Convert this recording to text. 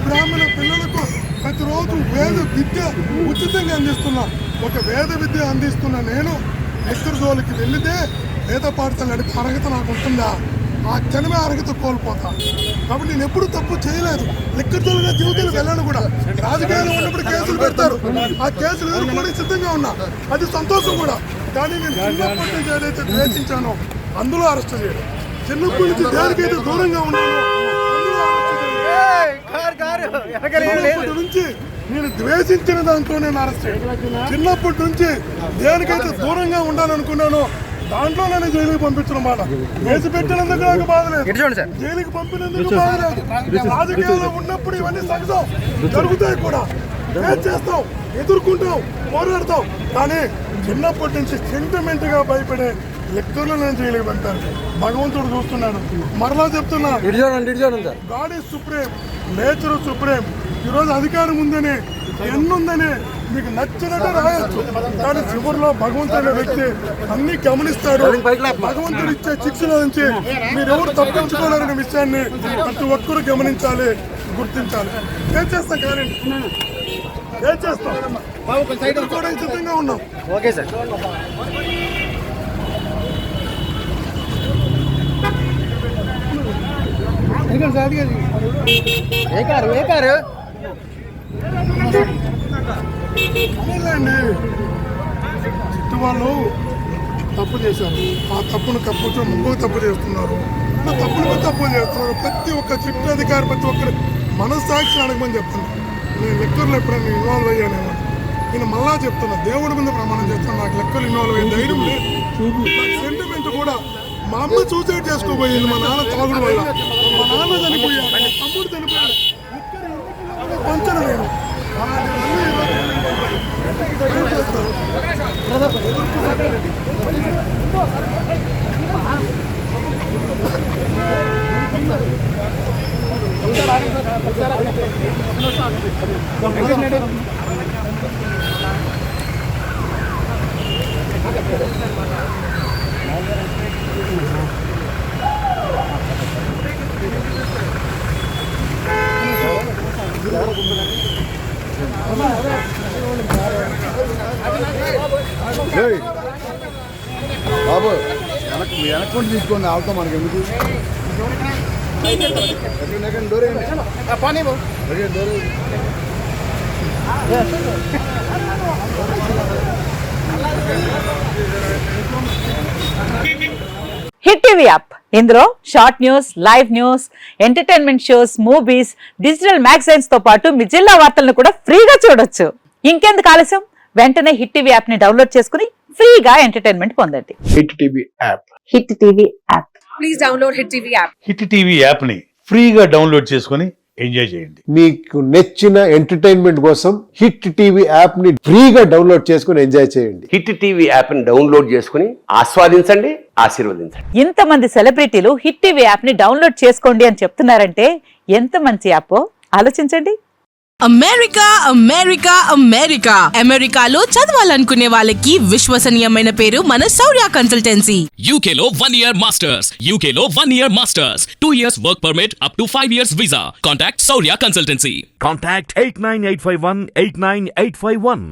బ్రాహ్మణ పిల్లలకు ప్రతిరోజు వేద విద్య ఉచితంగా అందిస్తున్నా. ఒక వేద విద్య అందిస్తున్న నేను లిక్కర్ జోలికి వెళితే వేద పాఠశాల నడిపే అర్హత నాకు ఉంటుందా? ఆ క్షణమే అర్హత కోల్పోతా. కాబట్టి నేను ఎప్పుడు తప్పు చేయలేదు. లిక్కర్ జోలుగా జీవితాలు వెళ్ళాను కూడా. రాజకీయాలు ఉన్నప్పుడు కేసులు పెడతారు, ఆ కేసులు ఎదుర్కోవడానికి సిద్ధంగా ఉన్నా. అది సంతోషం కూడా. కానీ నేను చిన్నప్పటి నుంచి ఏదైతే ద్వేషించానో అందులో అరెస్ట్ చేయడం, చిన్నప్పటి నుంచి దేనికైతే దూరంగా ఉన్నానో చిన్నప్పటి నుంచి నేను ద్వేషించిన దాంట్లో నేను అరెస్ట్ చేయను. చిన్నప్పటి నుంచి దేనికైతే దూరంగా ఉండాలనుకున్నానో దాంట్లో నేను జైలుకి పంపించిన మాట. కేసు పెట్టినందుకు నాకు బాధ లేదు, జైలుకి పంపినందుకు బాధ లేదు. రాజకీయాల్లో ఉన్నప్పుడు ఇవన్నీ సహజం, జరుగుతాయి కూడా. ఫేస్ చేస్తాం, ఎదుర్కొంటాం, పోరాడతాం. కానీ చిన్నప్పటి నుంచి సెంటిమెంట్గా భయపడే లెక్కర్లో నేను జైలుకి పంపాను. భగవంతుడు చూస్తున్నాడు. మరలా చెప్తున్నా, God is supreme, nature supreme. ఈరోజు అధికారం ఉందని, ఎన్నుందని మీకు నచ్చినట్టు రాయొచ్చు. కానీ చివరిలో భగవంతుడు వ్యక్తి అన్ని గమనిస్తాడు. భగవంతుడు ఇచ్చే శిక్షణ నుంచి మీరెవరు తప్పించుకోలేరనే విషయాన్ని ప్రతి ఒక్కరూ గమనించాలి, గుర్తించాలి. ఏం చేస్తాం? కానీ ఏం చేస్తాం? ఎదుర్కోవడానికి సిద్ధంగా ఉన్నాం. Okay sir. ఏ కారు చిట్టు వాళ్ళు తప్పు చేశారు. ఆ తప్పును కప్పుతో ఇంకొక తప్పు చేస్తున్నారు. తప్పులు తప్పులు చేస్తున్నారు. ప్రతి ఒక్క చిట్టు అధికారి, ప్రతి ఒక్కరి మనస్సాక్షి అడగమని చెప్తున్నా. నేను లెక్కర్లో ఎప్పుడైనా ఇన్వాల్వ్ అయ్యానేమో. నేను మళ్ళా చెప్తున్నా, దేవుడి మీద ప్రమాణం చేస్తున్నా, నాకు లెక్కలు ఇన్వాల్వ్ అయ్యే ధైర్యం లేదు. సెంటిమెంట్ కూడా. మా అమ్మ సూసైడ్ చేసుకోబోయింది మా నాన్న తాగుడు వల్ల. మా నాన్న చనిపోయాడు, మా తమ్ముడు చనిపోయాడు. పంచను నేను. బాబు వెనక్కొని తీసుకోండి, ఆవుతాం మనకి ఎందుకు. హిట్ టీవీ యాప్, ఇందులో short news, live news, entertainment shows, movies, digital magazines తో పాటు మీ జిల్లా వార్తలను కూడా ఫ్రీగా చూడొచ్చు. ఇంకెందుకు ఆలస్యం? వెంటనే హిట్ టీవీ యాప్ ని డౌన్లోడ్ చేసుకుని ఫ్రీగా ఎంటర్టైన్మెంట్ పొందండి. Hit TV app. Hit TV app. Please download hit TV app. Hit TV app ని ఫ్రీగా డౌన్లోడ్ చేసుకుని ఎంజాయ్ చేయండి. మీకు నచ్చిన ఎంటర్టైన్మెంట్ కోసం హిట్ టీవీ యాప్ ని ఫ్రీగా డౌన్లోడ్ చేసుకుని ఎంజాయ్ చేయండి. హిట్ టీవీ యాప్ ని డౌన్లోడ్ చేసుకుని ఆస్వాదించండి, ఆశీర్వదించండి. ఇంతమంది సెలబ్రిటీలు హిట్ టీవీ యాప్ ని డౌన్లోడ్ చేసుకోండి అని చెప్తున్నారంటే ఎంత మంచి యాప్ ఆలోచించండి. అమెరికా అమెరికా అమెరికా అమెరికాలో చదవాలనుకునే వాళ్ళకి విశ్వసనీయమైన పేరు మన శౌర్య కన్సల్టెన్సీ. UK లో 1 year masters, UK లో 1 year masters, 2 years work permit up to 5 years visa. Contact Saurya Consultancy. Contact 89851 89851.